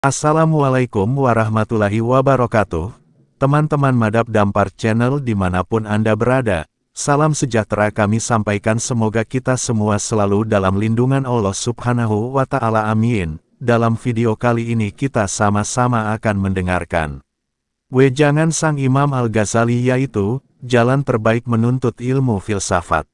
Assalamualaikum warahmatullahi wabarakatuh. Teman-teman Madab Dampar Channel dimanapun Anda berada, salam sejahtera kami sampaikan, semoga kita semua selalu dalam lindungan Allah Subhanahu wa Ta'ala, amin. Dalam video kali ini kita sama-sama akan mendengarkan wejangan Sang Imam Al-Ghazali, yaitu jalan terbaik menuntut ilmu filsafat.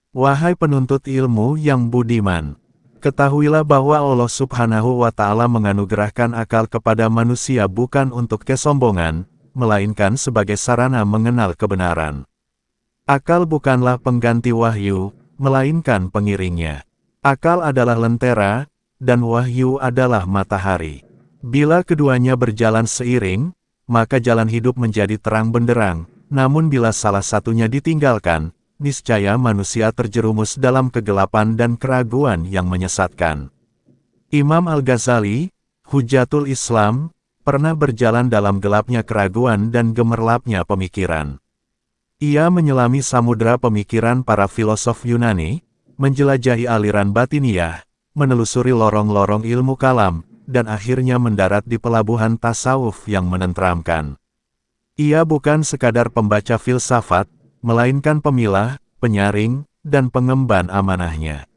Wahai penuntut ilmu yang budiman, ketahuilah bahwa Allah Subhanahu wa Ta'ala menganugerahkan akal kepada manusia bukan untuk kesombongan, melainkan sebagai sarana mengenal kebenaran. Akal bukanlah pengganti wahyu, melainkan pengiringnya. Akal adalah lentera, dan wahyu adalah matahari. Bila keduanya berjalan seiring, maka jalan hidup menjadi terang benderang, namun bila salah satunya ditinggalkan, niscaya manusia terjerumus dalam kegelapan dan keraguan yang menyesatkan. Imam Al-Ghazali, Hujatul Islam, pernah berjalan dalam gelapnya keraguan dan gemerlapnya pemikiran. Ia menyelami samudera pemikiran para filosof Yunani, menjelajahi aliran batiniyah, menelusuri lorong-lorong ilmu kalam, dan akhirnya mendarat di pelabuhan tasawuf yang menenteramkan. Ia bukan sekadar pembaca filsafat, melainkan pemilah, penyaring, dan pengemban amanahnya.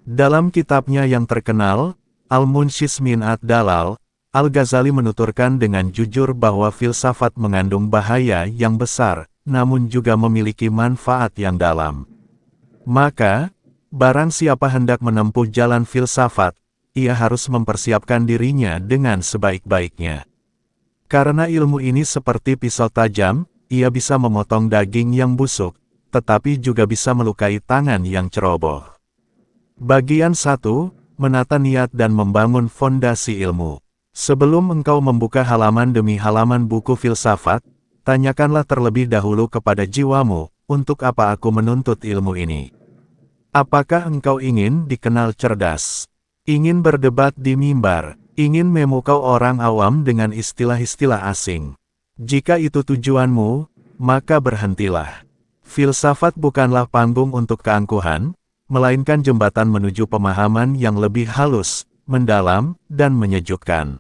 Dalam kitabnya yang terkenal, Al-Munshis min Ad-Dalal, Al-Ghazali menuturkan dengan jujur bahwa filsafat mengandung bahaya yang besar, namun juga memiliki manfaat yang dalam. Maka, barang siapa hendak menempuh jalan filsafat, ia harus mempersiapkan dirinya dengan sebaik-baiknya. Karena ilmu ini seperti pisau tajam, ia bisa memotong daging yang busuk, tetapi juga bisa melukai tangan yang ceroboh. Bagian 1, menata niat dan membangun fondasi ilmu. Sebelum engkau membuka halaman demi halaman buku filsafat, tanyakanlah terlebih dahulu kepada jiwamu, untuk apa aku menuntut ilmu ini? Apakah engkau ingin dikenal cerdas? Ingin berdebat di mimbar? Ingin memukau orang awam dengan istilah-istilah asing? Jika itu tujuanmu, maka berhentilah. Filsafat bukanlah panggung untuk keangkuhan, melainkan jembatan menuju pemahaman yang lebih halus, mendalam, dan menyejukkan.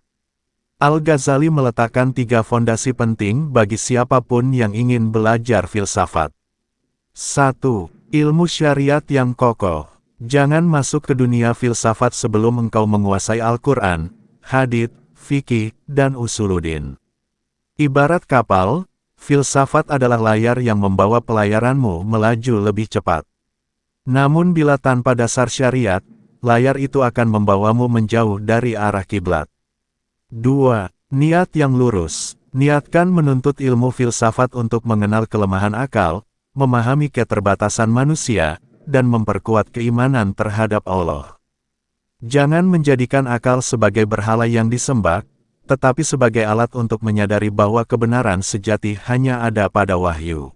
Al-Ghazali meletakkan 3 fondasi penting bagi siapapun yang ingin belajar filsafat. 1. Ilmu syariat yang kokoh. Jangan masuk ke dunia filsafat sebelum engkau menguasai Al-Quran, hadits, fikih, dan usuluddin. Ibarat kapal, filsafat adalah layar yang membawa pelayaranmu melaju lebih cepat. Namun bila tanpa dasar syariat, layar itu akan membawamu menjauh dari arah kiblat. 2. Niat yang lurus. Niatkan menuntut ilmu filsafat untuk mengenal kelemahan akal, memahami keterbatasan manusia, dan memperkuat keimanan terhadap Allah. Jangan menjadikan akal sebagai berhala yang disembah, tetapi sebagai alat untuk menyadari bahwa kebenaran sejati hanya ada pada wahyu.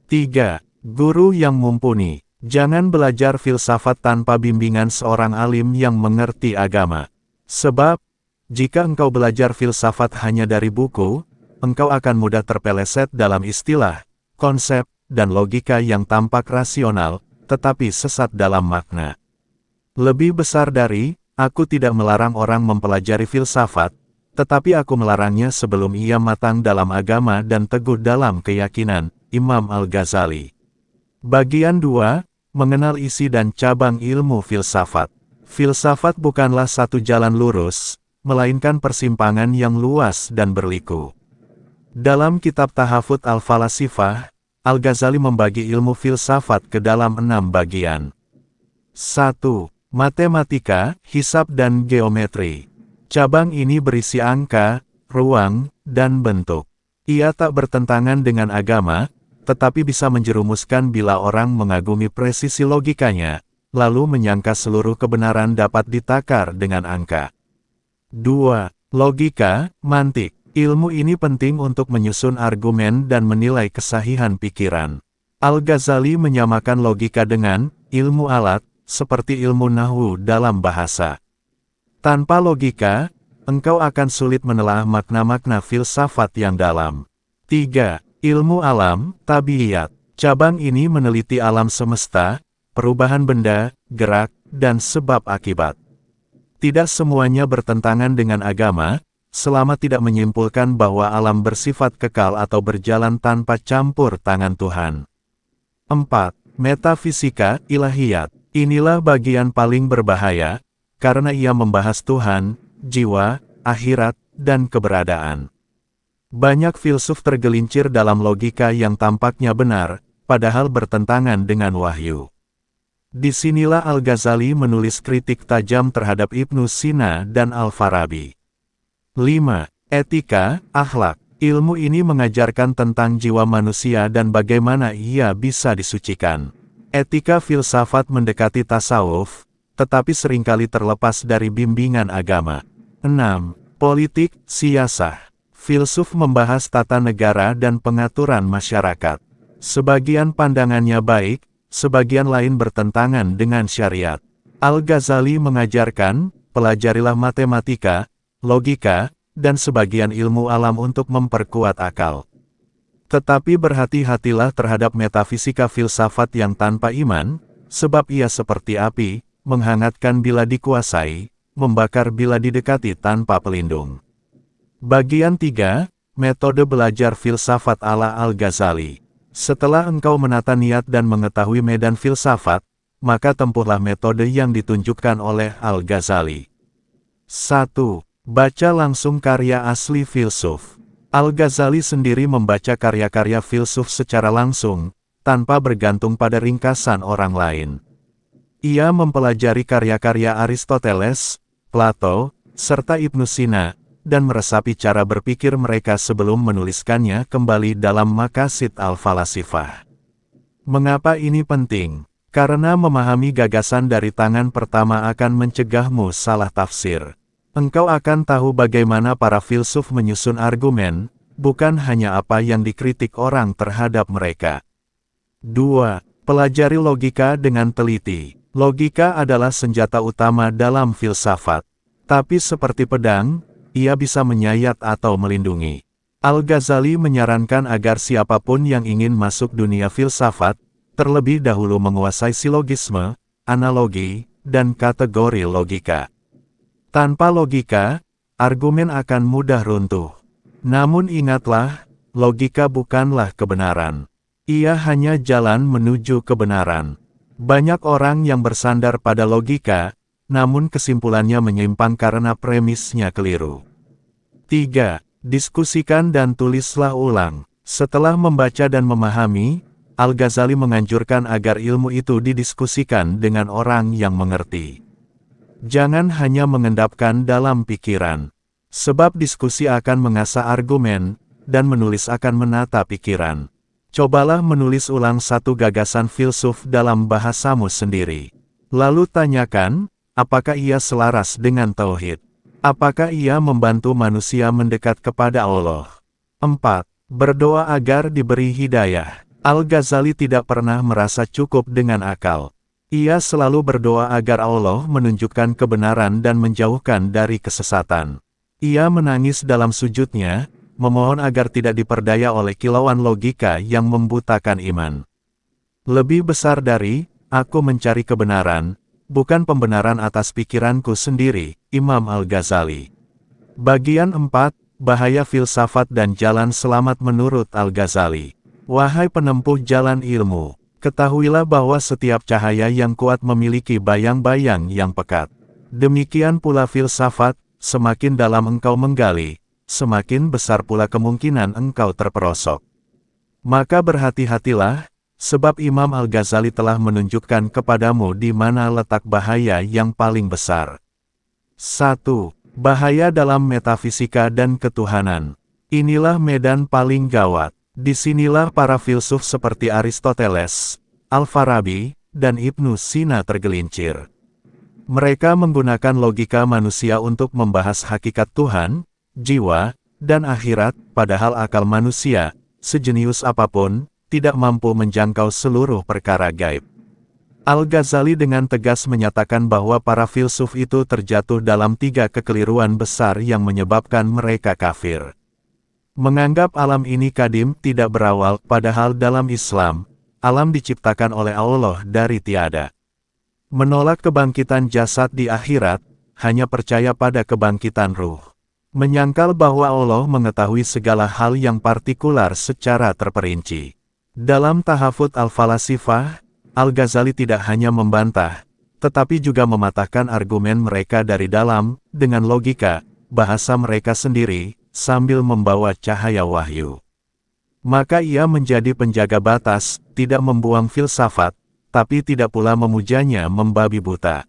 3. Guru yang mumpuni. Jangan belajar filsafat tanpa bimbingan seorang alim yang mengerti agama. Sebab, jika engkau belajar filsafat hanya dari buku, engkau akan mudah terpeleset dalam istilah, konsep, dan logika yang tampak rasional, tetapi sesat dalam makna. Lebih besar dari, aku tidak melarang orang mempelajari filsafat, tetapi aku melarangnya sebelum ia matang dalam agama dan teguh dalam keyakinan. Imam Al-Ghazali. Bagian 2, mengenal isi dan cabang ilmu filsafat. Filsafat bukanlah satu jalan lurus, melainkan persimpangan yang luas dan berliku. Dalam kitab Tahafut Al-Falasifah, Al-Ghazali membagi ilmu filsafat ke dalam 6 bagian. 1. Matematika, hisab dan geometri. Cabang ini berisi angka, ruang, dan bentuk. Ia tak bertentangan dengan agama, tetapi bisa menjerumuskan bila orang mengagumi presisi logikanya, lalu menyangka seluruh kebenaran dapat ditakar dengan angka. 2. Logika, mantik. Ilmu ini penting untuk menyusun argumen dan menilai kesahihan pikiran. Al-Ghazali menyamakan logika dengan ilmu alat, seperti ilmu nahwu dalam bahasa. Tanpa logika, engkau akan sulit menelaah makna-makna filsafat yang dalam. 3. Ilmu alam, tabiiyat. Cabang ini meneliti alam semesta, perubahan benda, gerak, dan sebab akibat. Tidak semuanya bertentangan dengan agama, selama tidak menyimpulkan bahwa alam bersifat kekal atau berjalan tanpa campur tangan Tuhan. 4. Metafisika ilahiyat. Inilah bagian paling berbahaya, karena ia membahas Tuhan, jiwa, akhirat, dan keberadaan. Banyak filsuf tergelincir dalam logika yang tampaknya benar, padahal bertentangan dengan wahyu. Disinilah Al-Ghazali menulis kritik tajam terhadap Ibnu Sina dan Al-Farabi. 5. Etika, akhlak. Ilmu ini mengajarkan tentang jiwa manusia dan bagaimana ia bisa disucikan. Etika filsafat mendekati tasawuf, tetapi seringkali terlepas dari bimbingan agama. 6. Politik, siasah. Filsuf membahas tata negara dan pengaturan masyarakat. Sebagian pandangannya baik, sebagian lain bertentangan dengan syariat. Al-Ghazali mengajarkan, pelajarilah matematika, logika, dan sebagian ilmu alam untuk memperkuat akal. Tetapi berhati-hatilah terhadap metafisika filsafat yang tanpa iman, sebab ia seperti api, menghangatkan bila dikuasai, membakar bila didekati tanpa pelindung. Bagian 3, metode belajar filsafat ala Al-Ghazali. Setelah engkau menata niat dan mengetahui medan filsafat, maka tempuhlah metode yang ditunjukkan oleh Al-Ghazali. 1. Baca langsung karya asli filsuf. Al-Ghazali sendiri membaca karya-karya filsuf secara langsung, tanpa bergantung pada ringkasan orang lain. Ia mempelajari karya-karya Aristoteles, Plato, serta Ibnu Sina, dan meresapi cara berpikir mereka sebelum menuliskannya kembali dalam Maqasid al-Falasifah. Mengapa ini penting? Karena memahami gagasan dari tangan pertama akan mencegahmu salah tafsir. Engkau akan tahu bagaimana para filsuf menyusun argumen, bukan hanya apa yang dikritik orang terhadap mereka. 2. Pelajari logika dengan teliti. Logika adalah senjata utama dalam filsafat. Tapi seperti pedang, ia bisa menyayat atau melindungi. Al-Ghazali menyarankan agar siapapun yang ingin masuk dunia filsafat, terlebih dahulu menguasai silogisme, analogi, dan kategori logika. Tanpa logika, argumen akan mudah runtuh. Namun ingatlah, logika bukanlah kebenaran. Ia hanya jalan menuju kebenaran. Banyak orang yang bersandar pada logika, namun kesimpulannya menyimpang karena premisnya keliru. 3. Diskusikan dan tulislah ulang. Setelah membaca dan memahami, Al-Ghazali menganjurkan agar ilmu itu didiskusikan dengan orang yang mengerti. Jangan hanya mengendapkan dalam pikiran. Sebab diskusi akan mengasah argumen, dan menulis akan menata pikiran. Cobalah menulis ulang satu gagasan filsuf dalam bahasamu sendiri. Lalu tanyakan, apakah ia selaras dengan tauhid? Apakah ia membantu manusia mendekat kepada Allah? 4. Berdoa agar diberi hidayah. Al-Ghazali tidak pernah merasa cukup dengan akal. Ia selalu berdoa agar Allah menunjukkan kebenaran dan menjauhkan dari kesesatan. Ia menangis dalam sujudnya, memohon agar tidak diperdaya oleh kilauan logika yang membutakan iman. Lebih besar dari, aku mencari kebenaran, bukan pembenaran atas pikiranku sendiri, Imam Al-Ghazali. Bagian 4, Bahaya Filsafat dan Jalan Selamat menurut Al-Ghazali. Wahai penempuh jalan ilmu, ketahuilah bahwa setiap cahaya yang kuat memiliki bayang-bayang yang pekat. Demikian pula filsafat, semakin dalam engkau menggali, semakin besar pula kemungkinan engkau terperosok. Maka berhati-hatilah, sebab Imam Al-Ghazali telah menunjukkan kepadamu di mana letak bahaya yang paling besar. 1. Bahaya dalam metafisika dan ketuhanan. Inilah medan paling gawat. Disinilah para filsuf seperti Aristoteles, Al-Farabi, dan Ibnu Sina tergelincir. Mereka menggunakan logika manusia untuk membahas hakikat Tuhan, jiwa, dan akhirat, padahal akal manusia, sejenius apapun, tidak mampu menjangkau seluruh perkara gaib. Al-Ghazali dengan tegas menyatakan bahwa para filsuf itu terjatuh dalam 3 kekeliruan besar yang menyebabkan mereka kafir. Menganggap alam ini kadim tidak berawal, padahal dalam Islam, alam diciptakan oleh Allah dari tiada. Menolak kebangkitan jasad di akhirat, hanya percaya pada kebangkitan ruh. Menyangkal bahwa Allah mengetahui segala hal yang partikular secara terperinci. Dalam Tahafut Al-Falasifah, Al-Ghazali tidak hanya membantah, tetapi juga mematahkan argumen mereka dari dalam, dengan logika, bahasa mereka sendiri, sambil membawa cahaya wahyu. Maka ia menjadi penjaga batas, tidak membuang filsafat, tapi tidak pula memujanya membabi buta.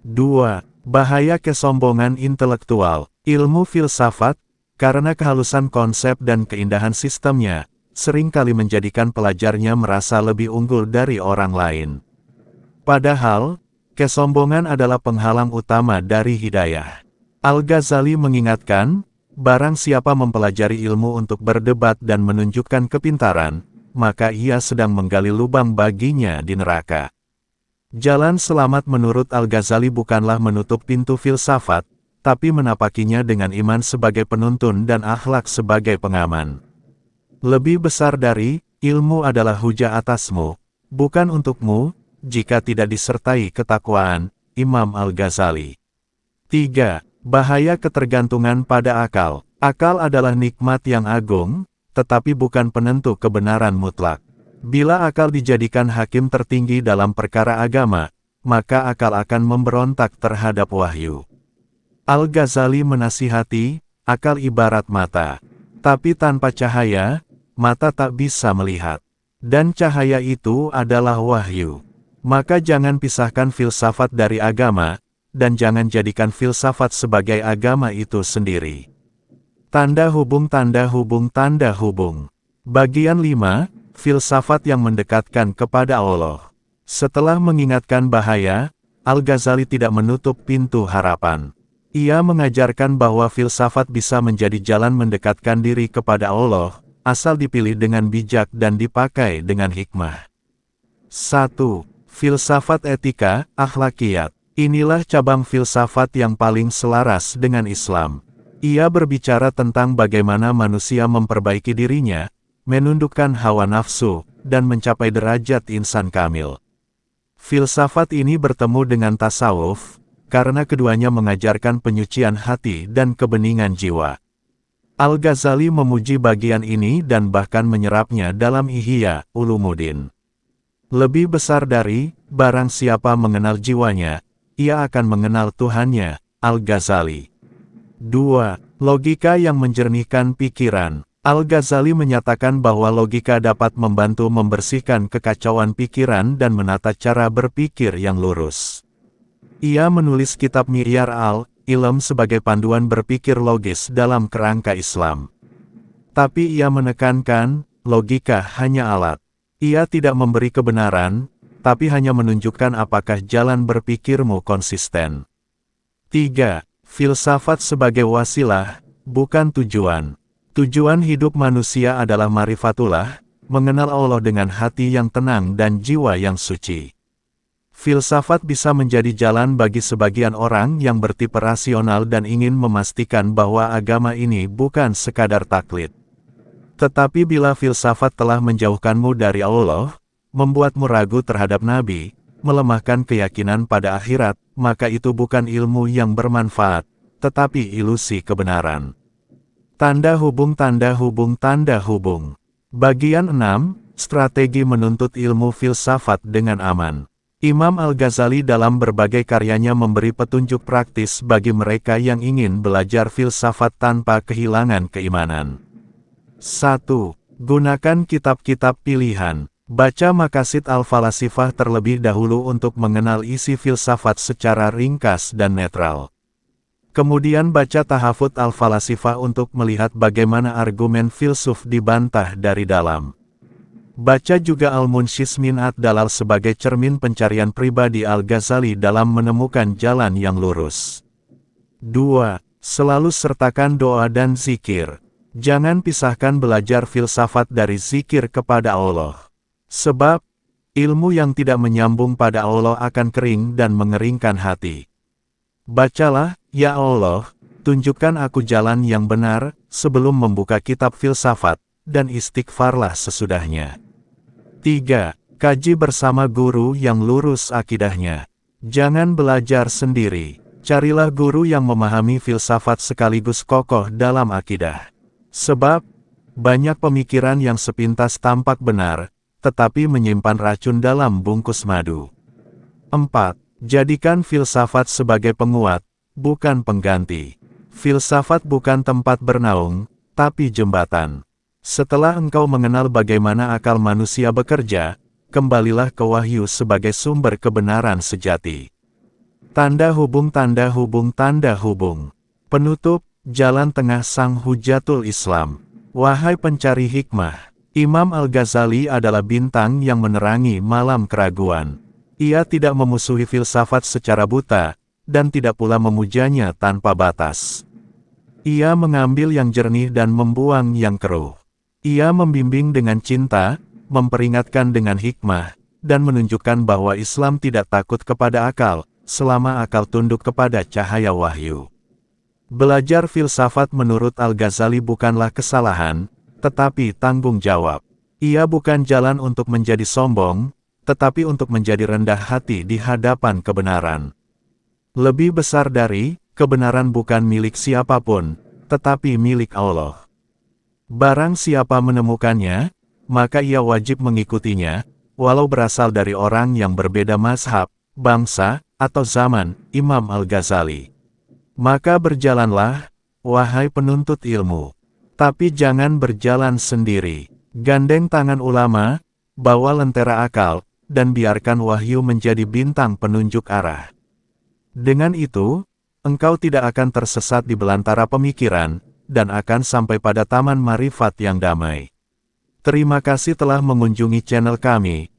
2. Bahaya kesombongan intelektual. Ilmu filsafat, karena kehalusan konsep dan keindahan sistemnya, seringkali menjadikan pelajarnya merasa lebih unggul dari orang lain. Padahal, kesombongan adalah penghalang utama dari hidayah. Al-Ghazali mengingatkan, barang siapa mempelajari ilmu untuk berdebat dan menunjukkan kepintaran, maka ia sedang menggali lubang baginya di neraka. Jalan selamat menurut Al-Ghazali bukanlah menutup pintu filsafat, tapi menapakinya dengan iman sebagai penuntun dan akhlak sebagai pengaman. Lebih besar dari, ilmu adalah hujah atasmu, bukan untukmu, jika tidak disertai ketakwaan, Imam Al-Ghazali. 3. Bahaya ketergantungan pada akal. Akal adalah nikmat yang agung, tetapi bukan penentu kebenaran mutlak. Bila akal dijadikan hakim tertinggi dalam perkara agama, maka akal akan memberontak terhadap wahyu. Al-Ghazali menasihati, akal ibarat mata. Tapi tanpa cahaya, mata tak bisa melihat. Dan cahaya itu adalah wahyu. Maka jangan pisahkan filsafat dari agama, dan jangan jadikan filsafat sebagai agama itu sendiri. Tanda hubung. Bagian 5, filsafat yang mendekatkan kepada Allah. Setelah mengingatkan bahaya, Al-Ghazali tidak menutup pintu harapan. Ia mengajarkan bahwa filsafat bisa menjadi jalan mendekatkan diri kepada Allah, asal dipilih dengan bijak dan dipakai dengan hikmah. 1. Filsafat etika, akhlakiyat. Inilah cabang filsafat yang paling selaras dengan Islam. Ia berbicara tentang bagaimana manusia memperbaiki dirinya, menundukkan hawa nafsu, dan mencapai derajat insan kamil. Filsafat ini bertemu dengan tasawuf, karena keduanya mengajarkan penyucian hati dan kebeningan jiwa. Al-Ghazali memuji bagian ini dan bahkan menyerapnya dalam Ihya Ulumuddin. Lebih besar dari, barang siapa mengenal jiwanya, ia akan mengenal Tuhannya, Al-Ghazali. 2. Logika yang menjernihkan pikiran. Al-Ghazali menyatakan bahwa logika dapat membantu membersihkan kekacauan pikiran dan menata cara berpikir yang lurus. Ia menulis kitab Mi'yar al-Ilm sebagai panduan berpikir logis dalam kerangka Islam. Tapi ia menekankan, logika hanya alat. Ia tidak memberi kebenaran, tapi hanya menunjukkan apakah jalan berpikirmu konsisten. 3. Filsafat sebagai wasilah, bukan tujuan. Tujuan hidup manusia adalah marifatullah, mengenal Allah dengan hati yang tenang dan jiwa yang suci. Filsafat bisa menjadi jalan bagi sebagian orang yang bertipe rasional dan ingin memastikan bahwa agama ini bukan sekadar taklid. Tetapi bila filsafat telah menjauhkanmu dari Allah, membuatmu ragu terhadap Nabi, melemahkan keyakinan pada akhirat, maka itu bukan ilmu yang bermanfaat, tetapi ilusi kebenaran. Tanda hubung. Bagian 6, strategi menuntut ilmu filsafat dengan aman. Imam Al-Ghazali dalam berbagai karyanya memberi petunjuk praktis bagi mereka yang ingin belajar filsafat tanpa kehilangan keimanan. 1. Gunakan kitab-kitab pilihan. Baca Maqasid Al-Falasifah terlebih dahulu untuk mengenal isi filsafat secara ringkas dan netral. Kemudian baca Tahafut Al-Falasifah untuk melihat bagaimana argumen filsuf dibantah dari dalam. Baca juga Al-Munshis min Ad-Dalal sebagai cermin pencarian pribadi Al-Ghazali dalam menemukan jalan yang lurus. 2. Selalu sertakan doa dan zikir. Jangan pisahkan belajar filsafat dari zikir kepada Allah. Sebab, ilmu yang tidak menyambung pada Allah akan kering dan mengeringkan hati. Bacalah, ya Allah, tunjukkan aku jalan yang benar, sebelum membuka kitab filsafat, dan istighfarlah sesudahnya. 3. Kaji bersama guru yang lurus akidahnya. Jangan belajar sendiri. Carilah guru yang memahami filsafat sekaligus kokoh dalam akidah. Sebab, banyak pemikiran yang sepintas tampak benar, tetapi menyimpan racun dalam bungkus madu. 4. Jadikan filsafat sebagai penguat, bukan pengganti. Filsafat bukan tempat bernaung, tapi jembatan. Setelah engkau mengenal bagaimana akal manusia bekerja, kembalilah ke wahyu sebagai sumber kebenaran sejati. Tanda hubung tanda hubung tanda hubung. Penutup, jalan tengah sang hujatul Islam. Wahai pencari hikmah, Imam Al-Ghazali adalah bintang yang menerangi malam keraguan. Ia tidak memusuhi filsafat secara buta, dan tidak pula memujanya tanpa batas. Ia mengambil yang jernih dan membuang yang keruh. Ia membimbing dengan cinta, memperingatkan dengan hikmah, dan menunjukkan bahwa Islam tidak takut kepada akal, selama akal tunduk kepada cahaya wahyu. Belajar filsafat menurut Al-Ghazali bukanlah kesalahan, tetapi tanggung jawab. Ia bukan jalan untuk menjadi sombong, tetapi untuk menjadi rendah hati di hadapan kebenaran. Lebih besar dari, kebenaran bukan milik siapapun, tetapi milik Allah. Barang siapa menemukannya, maka ia wajib mengikutinya, walau berasal dari orang yang berbeda mazhab, bangsa, atau zaman, Imam Al-Ghazali. Maka berjalanlah, wahai penuntut ilmu. Tapi jangan berjalan sendiri. Gandeng tangan ulama, bawa lentera akal, dan biarkan wahyu menjadi bintang penunjuk arah. Dengan itu, engkau tidak akan tersesat di belantara pemikiran, dan akan sampai pada taman marifat yang damai. Terima kasih telah mengunjungi channel kami.